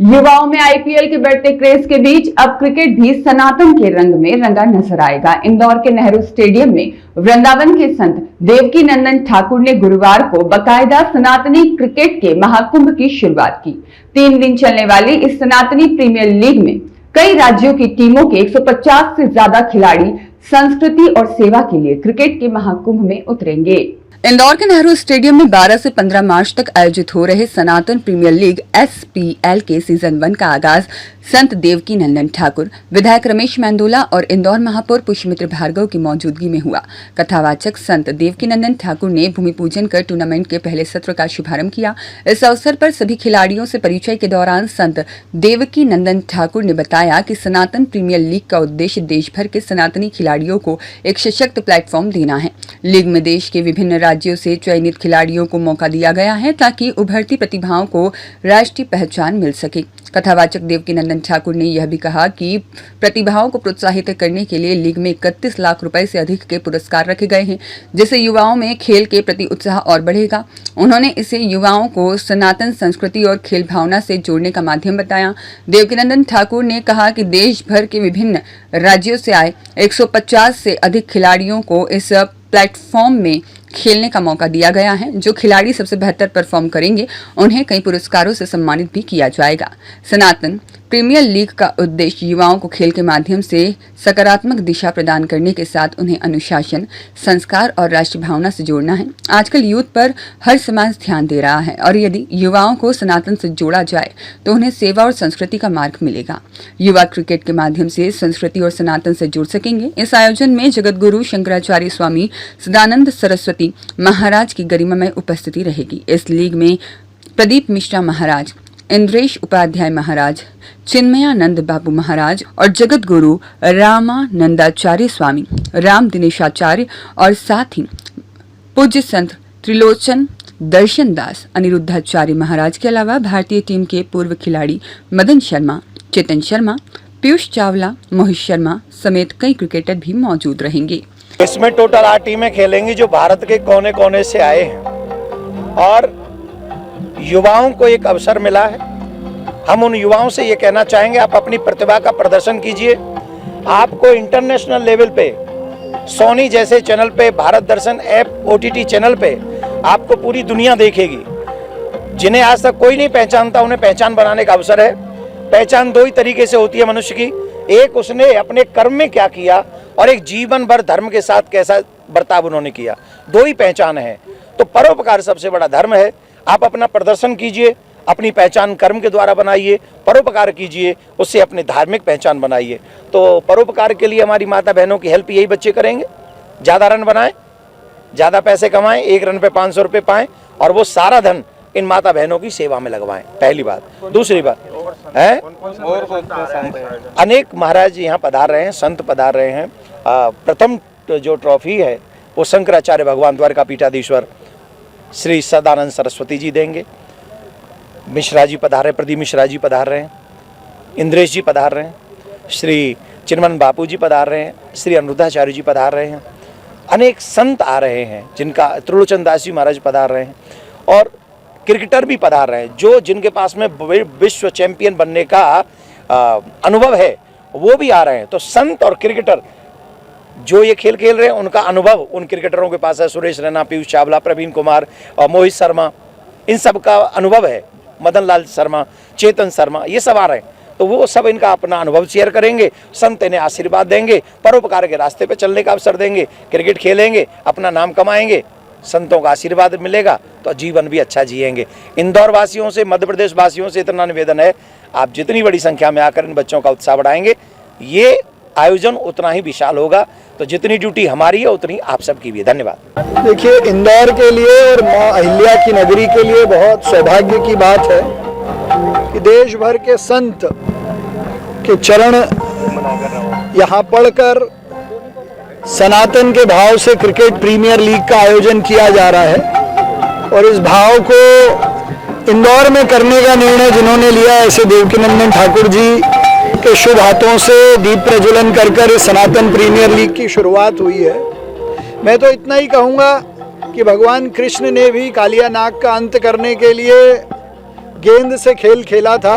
युवाओं में आईपीएल के बढ़ते क्रेज के बीच अब क्रिकेट भी सनातन के रंग में रंगा नजर आएगा। इंदौर के नेहरू स्टेडियम में वृंदावन के संत देवकी नंदन ठाकुर ने गुरुवार को बाकायदा सनातनी क्रिकेट के महाकुंभ की शुरुआत की। 3 दिन चलने वाली इस सनातनी प्रीमियर लीग में कई राज्यों की टीमों के 150 से ज्यादा खिलाड़ी संस्कृति और सेवा के लिए क्रिकेट के महाकुंभ में उतरेंगे। इंदौर के नेहरू स्टेडियम में 12 से 15 मार्च तक आयोजित हो रहे सनातन प्रीमियर लीग SPL के सीजन 1 का आगाज संत देवकी नंदन ठाकुर, विधायक रमेश मेंदोला और इंदौर महापौर पुष्यमित्र भार्गव की मौजूदगी में हुआ। कथावाचक संत देवकी नंदन ठाकुर ने भूमि पूजन कर टूर्नामेंट के पहले सत्र का शुभारंभ किया। इस अवसर पर सभी खिलाड़ियों से परिचय के दौरान संत देवकी नंदन ठाकुर ने बताया कि सनातन प्रीमियर लीग का उद्देश्य देश भर के सनातनी खिलाड़ियों को एक सशक्त प्लेटफॉर्म देना है। लीग में देश के विभिन्न राज्यों से चयनित खिलाड़ियों को मौका दिया गया है ताकि उभरती प्रतिभाओं को राष्ट्रीय पहचान मिल सके। कथावाचक देवकी नंदन ठाकुर ने यह भी कहा कि प्रतिभाओं को प्रोत्साहित करने के लिए लीग में 31 लाख रुपए से अधिक के पुरस्कार रखे गए हैं, जिससे युवाओं में खेल के प्रति उत्साह और बढ़ेगा। उन्होंने इसे युवाओं को सनातन संस्कृति और खेल भावना से जोड़ने का माध्यम बताया। देवकी नंदन ठाकुर ने कहा कि देश भर के विभिन्न राज्यों से आए 150 से अधिक खिलाड़ियों को इस प्लेटफॉर्म में खेलने का मौका दिया गया है। जो खिलाड़ी सबसे बेहतर परफॉर्म करेंगे उन्हें कई पुरस्कारों से सम्मानित भी किया जाएगा। सनातन प्रीमियर लीग का उद्देश्य युवाओं को खेल के माध्यम से सकारात्मक दिशा प्रदान करने के साथ उन्हें अनुशासन, संस्कार और राष्ट्रीय भावना से जोड़ना है। आजकल यूथ पर हर समाज ध्यान दे रहा है और यदि युवाओं को सनातन से जोड़ा जाए तो उन्हें सेवा और संस्कृति का मार्ग मिलेगा। युवा क्रिकेट के माध्यम से संस्कृति और सनातन से जुड़ सकेंगे। इस आयोजन में जगत गुरु शंकराचार्य स्वामी सदानंद सरस्वती महाराज की गरिमामय उपस्थिति रहेगी। इस लीग में प्रदीप मिश्रा महाराज, इंद्रेश उपाध्याय महाराज, चिन्मयानंद बाबू महाराज और जगत गुरु रामानंदाचार्य स्वामी, राम दिनेशाचार्य और साथ ही पूज्य संत त्रिलोचन दर्शन दास अनिरुद्धाचार्य महाराज के अलावा भारतीय टीम के पूर्व खिलाड़ी मदन शर्मा, चेतन शर्मा, पीयूष चावला, मोहित शर्मा समेत कई क्रिकेटर भी मौजूद रहेंगे। इसमें टोटल 8 टीमें खेलेंगी जो भारत के कोने कोने से आए हैं और युवाओं को एक अवसर मिला है। हम उन युवाओं से ये कहना चाहेंगे, आप अपनी प्रतिभा का प्रदर्शन कीजिए। आपको इंटरनेशनल लेवल पे सोनी जैसे चैनल पे, भारत दर्शन ऐप OTT चैनल पे आपको पूरी दुनिया देखेगी। जिन्हें आज तक कोई नहीं पहचानता उन्हें पहचान बनाने का अवसर है। पहचान 2 ही तरीके से होती है मनुष्य की, एक उसने अपने कर्म में क्या किया और एक जीवन भर धर्म के साथ कैसा बर्ताव उन्होंने किया। 2 ही पहचान है। तो परोपकार सबसे बड़ा धर्म है। आप अपना प्रदर्शन कीजिए, अपनी पहचान कर्म के द्वारा बनाइए, परोपकार कीजिए, उससे अपनी धार्मिक पहचान बनाइए। तो परोपकार के लिए हमारी माता बहनों की हेल्प यही बच्चे करेंगे। ज़्यादा रन बनाएं, ज़्यादा पैसे कमाएं, 1 रन पे 500 रुपये पाएं और वो सारा धन इन माता बहनों की सेवा में लगवाएं। पहली बात। दूसरी बात है, अनेक महाराज यहाँ पधार रहे हैं, संत पधार रहे हैं। प्रथम जो ट्रॉफी है वो शंकराचार्य भगवान द्वारका पीठाधीश्वर श्री सदानंद सरस्वती जी देंगे। मिश्रा जी पधार रहे हैं, प्रदीप मिश्रा जी पधार रहे हैं, इंद्रेश जी पधार रहे हैं, श्री चिन्मन बापू जी पधार रहे हैं, श्री अनिरुद्धाचार्य जी पधार रहे हैं। अनेक संत आ रहे हैं जिनका, त्रिलोचन दास जी महाराज पधार रहे हैं और क्रिकेटर भी पधार रहे हैं जो जिनके पास में विश्व चैंपियन बनने का अनुभव है, वो भी आ रहे हैं। तो संत और क्रिकेटर जो ये खेल खेल रहे हैं उनका अनुभव उन क्रिकेटरों के पास है। सुरेश रैना, पीयूष चावला, प्रवीण कुमार और मोहित शर्मा, इन सब का अनुभव है। मदन लाल शर्मा, चेतन शर्मा, ये सब आ रहे हैं। तो वो सब इनका अपना अनुभव शेयर करेंगे। संत इन्हें आशीर्वाद देंगे, परोपकार के रास्ते पे चलने का अवसर देंगे, क्रिकेट खेलेंगे, अपना नाम कमाएंगे, संतों का आशीर्वाद मिलेगा तो जीवन भी अच्छा जिएंगे। इंदौर वासियों से, मध्य प्रदेश वासियों से इतना निवेदन है, आप जितनी बड़ी संख्या में आकर इन बच्चों का उत्साह बढ़ाएंगे, ये आयोजन उतना ही विशाल होगा। तो जितनी ड्यूटी हमारी है उतनी आप सबकी भी है। धन्यवाद। देखिए, इंदौर के लिए और माँ अहिल्या की नगरी के लिए बहुत सौभाग्य की बात है कि देश भर के संत के चरण यहाँ पढ़कर सनातन के भाव से क्रिकेट प्रीमियर लीग का आयोजन किया जा रहा है। और इस भाव को इंदौर में करने का निर्णय जिन्होंने लिया, ऐसे देवकी नंदन ठाकुर जी के शुभ हाथों से दीप प्रज्वलन कर कर इस सनातन प्रीमियर लीग की शुरुआत हुई है। मैं तो इतना ही कहूँगा कि भगवान कृष्ण ने भी कालिया नाग का अंत करने के लिए गेंद से खेल खेला था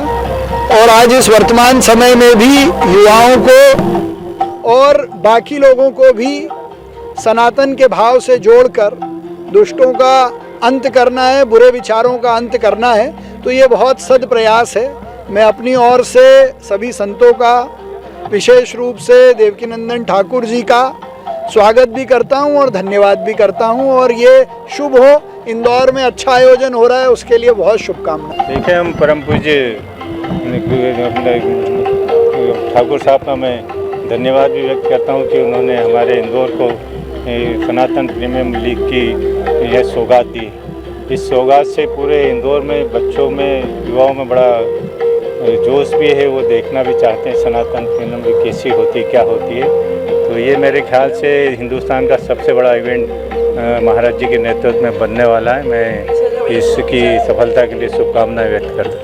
और आज इस वर्तमान समय में भी युवाओं को और बाकी लोगों को भी सनातन के भाव से जोड़कर दुष्टों का अंत करना है, बुरे विचारों का अंत करना है, तो ये बहुत सद प्रयास है। मैं अपनी ओर से सभी संतों का, विशेष रूप से देवकीनंदन ठाकुर जी का स्वागत भी करता हूं और धन्यवाद भी करता हूं, और ये शुभ हो, इंदौर में अच्छा आयोजन हो रहा है, उसके लिए बहुत शुभकामनाएं। देखिए, हम परम पूज्य ठाकुर साहब का मैं धन्यवाद भी व्यक्त करता हूं कि उन्होंने हमारे इंदौर को सनातन प्रीमियम लीग की यह सौगात दी। इस सौगात से पूरे इंदौर में बच्चों में, युवाओं में बड़ा जोश भी है, वो देखना भी चाहते हैं सनातन प्रीमियम लीग कैसी होती है, क्या होती है। तो ये मेरे ख्याल से हिंदुस्तान का सबसे बड़ा इवेंट महाराज जी के नेतृत्व में बनने वाला है। मैं इसकी सफलता के लिए शुभकामनाएं व्यक्त करता हूँ।